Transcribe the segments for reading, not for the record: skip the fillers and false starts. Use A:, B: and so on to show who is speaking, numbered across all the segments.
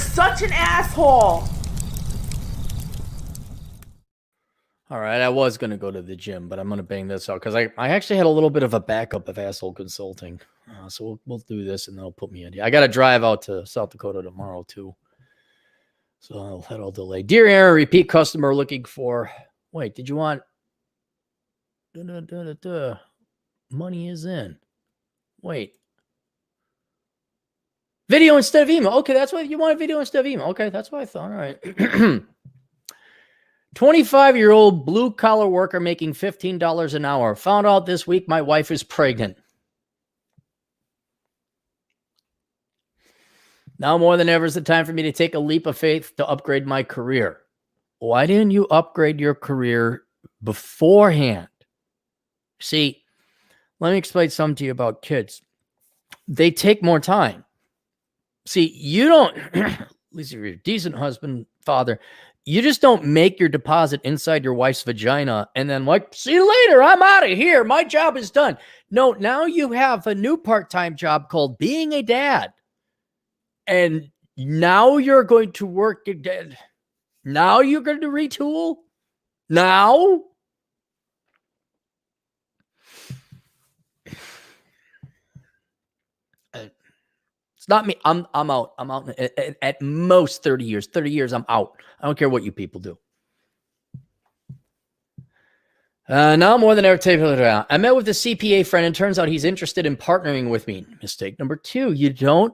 A: such an asshole.
B: All right, I was going to go to the gym, but I'm going to bang this out because I actually had a little bit of a backup of asshole consulting. So we'll do this and they'll put me in. I got to drive out to South Dakota tomorrow too. So that'll delay. Dear Aaron, repeat customer looking for, wait, did you want, money is in. Wait. Video instead of email. Okay, that's what you want, a video instead of email. Okay, that's what I thought. All right. 25-year-old blue-collar worker making $15 an hour. Found out this week my wife is pregnant. Now more than ever is the time for me to take a leap of faith to upgrade my career. Why didn't you upgrade your career beforehand? See, let me explain something to you about kids. They take more time. See, you don't, at least if you're a decent husband, father, you just don't make your deposit inside your wife's vagina and then like, see you later, I'm out of here, my job is done. No, now you have a new part-time job called being a dad. And now you're going to work again. Now you're going to retool? Now? It's not me. I'm out. I'm out at most 30 years. 30 years, I'm out. I don't care what you people do. Now more than ever, I met with a CPA friend and turns out he's interested in partnering with me. Mistake number 2, you don't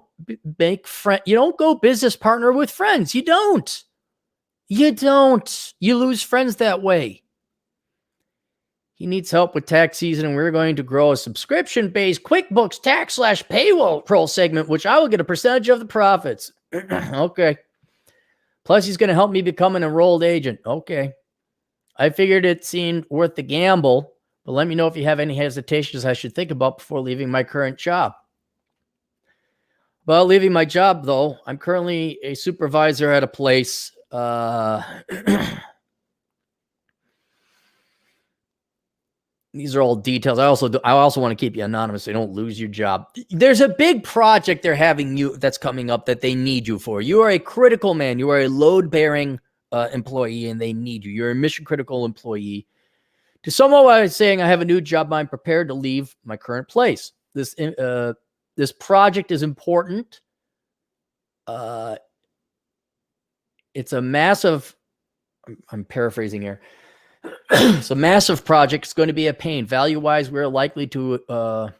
B: make friend. You don't go business partner with friends. You don't. You don't. You lose friends that way. He needs help with tax season, and we're going to grow a subscription-based QuickBooks tax/payroll segment, which I will get a percentage of the profits. Okay. Plus, he's going to help me become an enrolled agent. Okay. I figured it seemed worth the gamble, but let me know if you have any hesitations I should think about before leaving my current job. Well, leaving my job, though, I'm currently a supervisor at a place. These are all details. I also want to keep you anonymous so you don't lose your job. There's a big project they're having you that's coming up that they need you for. You are a critical man. You are a load-bearing employee, and they need you. You're a mission-critical employee. To sum up what I was saying, I have a new job. I'm prepared to leave my current place. This project is important. It's a massive. I'm paraphrasing here. It's a massive project. It's going to be a pain. Value-wise, we're likely to... okay,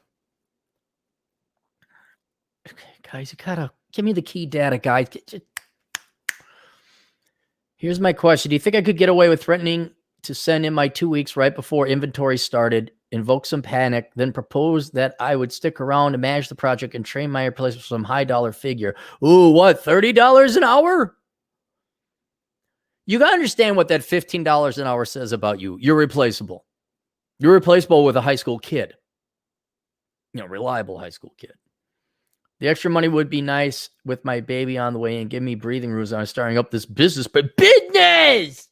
B: guys, you gotta give me the key data, guys. Here's my question. Do you think I could get away with threatening to send in my 2 weeks right before inventory started, invoke some panic, then propose that I would stick around to manage the project and train my replacement for some high-dollar figure? Ooh, what, $30 an hour? You got to understand what that $15 an hour says about you. You're replaceable. You're replaceable with a high school kid. You know, reliable high school kid. The extra money would be nice with my baby on the way and give me breathing room on starting up this business. But business!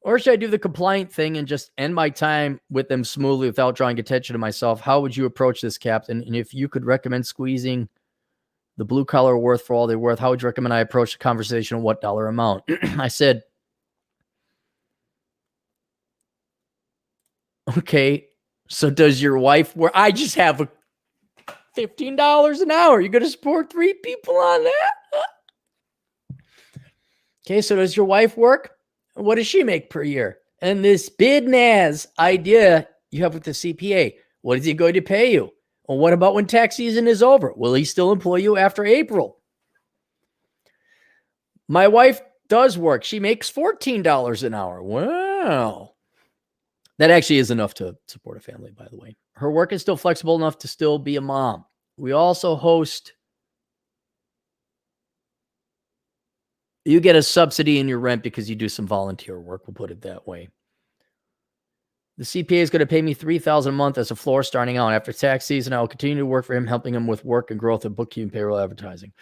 B: Or should I do the compliant thing and just end my time with them smoothly without drawing attention to myself? How would you approach this, Captain? And if you could recommend squeezing the blue collar worth for all they're worth, how would you recommend I approach the conversation? What dollar amount? I said, okay, so does your wife work? I just have a $15 an hour. You're going to support 3 people on that? Okay, so does your wife work? What does she make per year? And this bid-naz idea you have with the CPA, what is he going to pay you? Well, what about when tax season is over? Will he still employ you after April? My wife does work. She makes $14 an hour. Wow. That actually is enough to support a family, by the way. Her work is still flexible enough to still be a mom. We also host. You get a subsidy in your rent because you do some volunteer work. We'll put it that way. The CPA is going to pay me $3,000 a month as a floor starting out. After tax season, I will continue to work for him, helping him with work and growth of bookkeeping, payroll, advertising.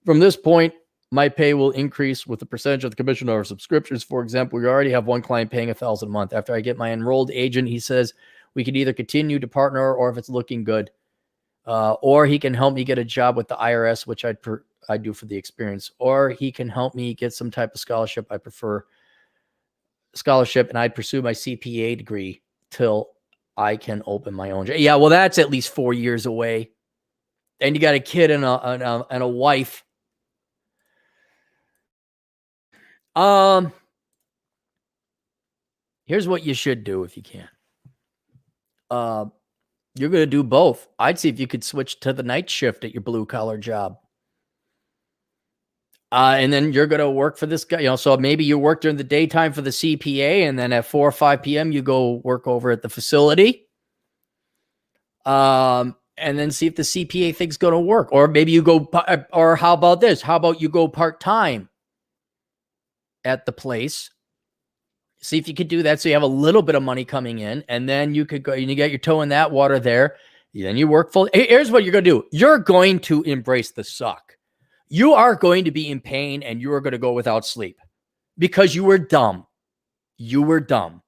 B: From this point, my pay will increase with the percentage of the commission over subscriptions. For example, we already have one client paying $1,000 a month. After I get my enrolled agent, he says we could either continue to partner or if it's looking good, or he can help me get a job with the IRS, which I do for the experience, or he can help me get some type of scholarship. I prefer scholarship, and I'd pursue my CPA degree till I can open my own job. Yeah, well, that's at least 4 years away. And you got a kid and a wife. Here's what you should do if you can. You're going to do both. I'd see if you could switch to the night shift at your blue collar job. And then you're going to work for this guy, so maybe you work during the daytime for the CPA, and then at 4 or 5 p.m. you go work over at the facility. And then see if the CPA thing's going to work. Or maybe you go, or how about this? How about you go part-time at the place? See if you could do that so you have a little bit of money coming in, and then you could go and you get your toe in that water there. Then you work full. Here's what you're going to do. You're going to embrace the suck. You are going to be in pain, and you are going to go without sleep because you were dumb. You were dumb.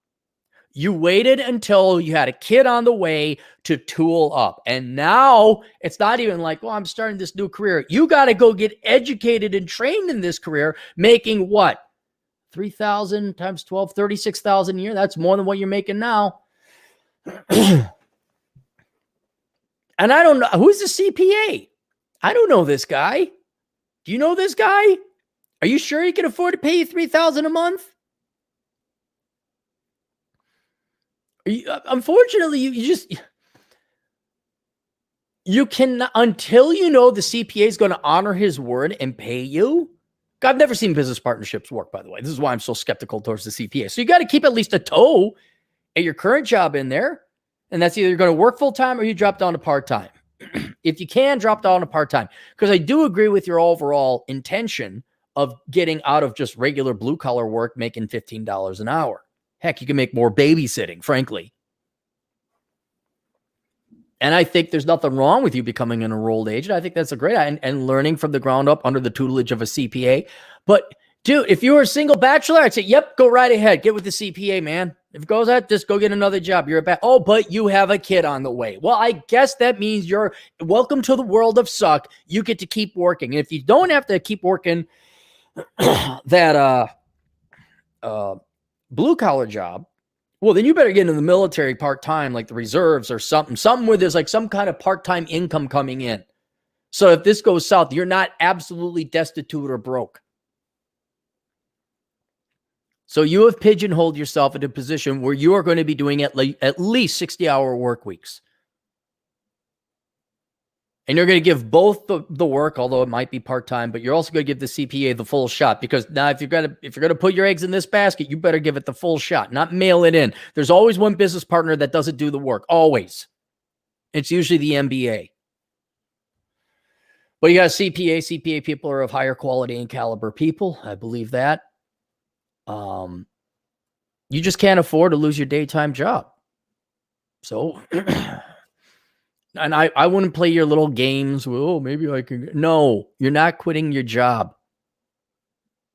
B: You waited until you had a kid on the way to tool up. And now it's not even like, well, I'm starting this new career. You got to go get educated and trained in this career, making what? 3,000 times 12, 36,000 a year. That's more than what you're making now. And I don't know. Who's the CPA? I don't know this guy. Do you know this guy? Are you sure he can afford to pay you $3,000 a month? Unfortunately, you can, until you know the CPA is going to honor his word and pay you. I've never seen business partnerships work, by the way. This is why I'm so skeptical towards the CPA. So you got to keep at least a toe at your current job in there. And that's either you're going to work full time or you drop down to part time. If you can, drop down to part time. Because I do agree with your overall intention of getting out of just regular blue collar work, making $15 an hour. Heck, you can make more babysitting, frankly. And I think there's nothing wrong with you becoming an enrolled agent. I think that's a great and learning from the ground up under the tutelage of a CPA. But dude, if you were a single bachelor, I'd say, yep, go right ahead. Get with the CPA, man. If it goes out, just go get another job. You're a oh, but you have a kid on the way. Well, I guess that means you're welcome to the world of suck. You get to keep working. And if you don't have to keep working that blue collar job, well, then you better get into the military part-time, like the reserves or something where there's like some kind of part-time income coming in. So if this goes south, you're not absolutely destitute or broke. So you have pigeonholed yourself into a position where you are going to be doing at least 60-hour work weeks. And you're going to give both the work, although it might be part-time, but you're also going to give the CPA the full shot, because now if you're going to put your eggs in this basket, you better give it the full shot, not mail it in. There's always one business partner that doesn't do the work. Always. It's usually the MBA. But you got a CPA. CPA people are of higher quality and caliber people. I believe that. You just can't afford to lose your daytime job. So... And I wouldn't play your little games. Well, maybe I can. No, you're not quitting your job.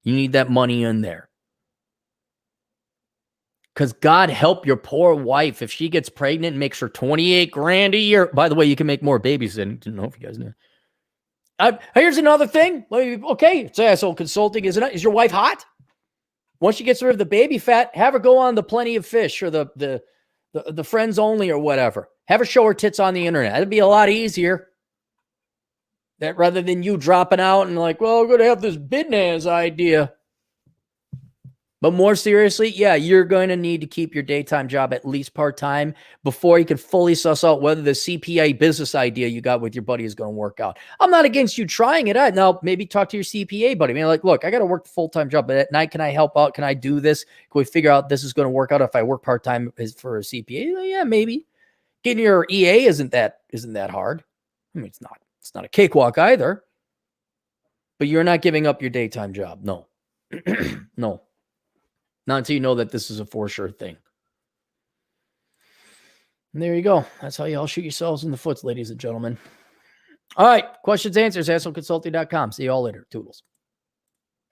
B: You need that money in there. Because God help your poor wife if she gets pregnant and makes her $28,000 a year. By the way, you can make more babies than, I don't know if you guys know. Here's another thing. Okay, it's Asshole Consulting, isn't it? Is your wife hot? Once she gets rid of the baby fat, have her go on the Plenty of Fish or the Friends Only or whatever. Have her show her tits on the internet. It'd be a lot easier. That rather than you dropping out and like, well, I'm going to have this business idea. But more seriously, yeah, you're going to need to keep your daytime job at least part-time before you can fully suss out whether the CPA business idea you got with your buddy is going to work out. I'm not against you trying it out. Now, maybe talk to your CPA buddy. I mean, like, look, I got to work the full-time job, but at night, can I help out? Can I do this? Can we figure out this is going to work out if I work part-time for a CPA? Yeah, maybe. Getting your EA isn't that hard. I mean, it's not a cakewalk either. But you're not giving up your daytime job. No. No. Not until you know that this is a for sure thing. And there you go. That's how you all shoot yourselves in the foot, ladies and gentlemen. All right. Questions, answers, assholeconsulting.com. See you all later. Toodles.